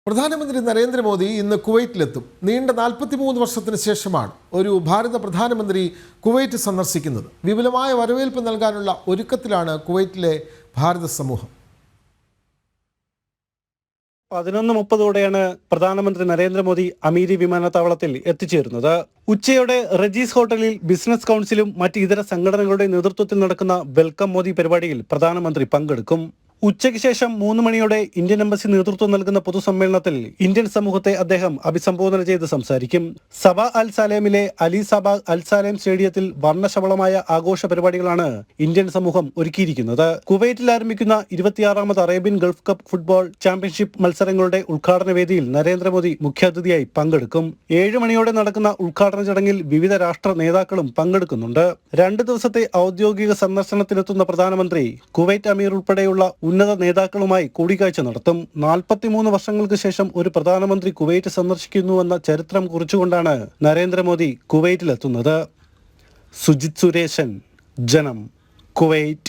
പ്രധാനമന്ത്രി നരേന്ദ്രമോദി ഇന്ന് കുവൈറ്റിലെത്തും. നീണ്ട 43 വർഷത്തിന് ശേഷമാണ് ഒരു ഭാരത പ്രധാനമന്ത്രി കുവൈറ്റ് സന്ദർശിക്കുന്നത്. വിപുലമായ വരവേൽപ്പ് നൽകാനുള്ള ഒരുക്കത്തിലാണ് കുവൈറ്റിലെ ഭാരത സമൂഹം. 11:30ഓടെയാണ് പ്രധാനമന്ത്രി നരേന്ദ്രമോദി അമീരി വിമാനത്താവളത്തിൽ എത്തിച്ചേരുന്നത്. ഉച്ചയോടെ റജീസ് ഹോട്ടലിൽ ബിസിനസ് കൗൺസിലും മറ്റ് ഇതര സംഘടനകളുടെ നേതൃത്വത്തിൽ നടക്കുന്ന വെൽക്കം മോദി പരിപാടിയിൽ പ്രധാനമന്ത്രി പങ്കെടുക്കും. ഉച്ചയ്ക്ക് ശേഷം 3 മണിയോടെ ഇന്ത്യൻ എംബസി നേതൃത്വം നൽകുന്ന പൊതുസമ്മേളനത്തിൽ ഇന്ത്യൻ സമൂഹത്തെ അദ്ദേഹം അഭിസംബോധന ചെയ്ത് സംസാരിക്കും. സബ അൽ സാലേമിലെ അലി സബ അൽ സാലേം സ്റ്റേഡിയത്തിൽ വർണ്ണശബളമായ ആഘോഷ പരിപാടികളാണ് ഇന്ത്യൻ സമൂഹം ഒരുക്കിയിരിക്കുന്നത്. കുവൈറ്റിൽ ആരംഭിക്കുന്ന 26ാമത് Arabian gulf cup football championship മത്സരങ്ങളുടെ ഉദ്ഘാടന വേദിയിൽ നരേന്ദ്രമോദി മുഖ്യാതിഥിയായി പങ്കെടുക്കും. 7 മണിയോടെ നടക്കുന്ന ഉദ്ഘാടന ചടങ്ങിൽ വിവിധ രാഷ്ട്ര നേതാക്കളും പങ്കെടുക്കുന്നുണ്ട്. 2 ദിവസത്തെ ഔദ്യോഗിക സന്ദർശനത്തിനെത്തുന്ന പ്രധാനമന്ത്രി കുവൈറ്റ് അമീർ ഉൾപ്പെടെയുള്ള ഉന്നത നേതാക്കളുമായി കൂടിക്കാഴ്ച നടത്തും. 43 വർഷങ്ങൾക്ക് ശേഷം ഒരു പ്രധാനമന്ത്രി കുവൈറ്റ് സന്ദർശിക്കുന്നുവെന്ന ചരിത്രം കുറിച്ചുകൊണ്ടാണ് നരേന്ദ്രമോദി കുവൈറ്റിലെത്തുന്നത്. സുജിത് സുരേശൻ, ജനം, കുവൈറ്റ്.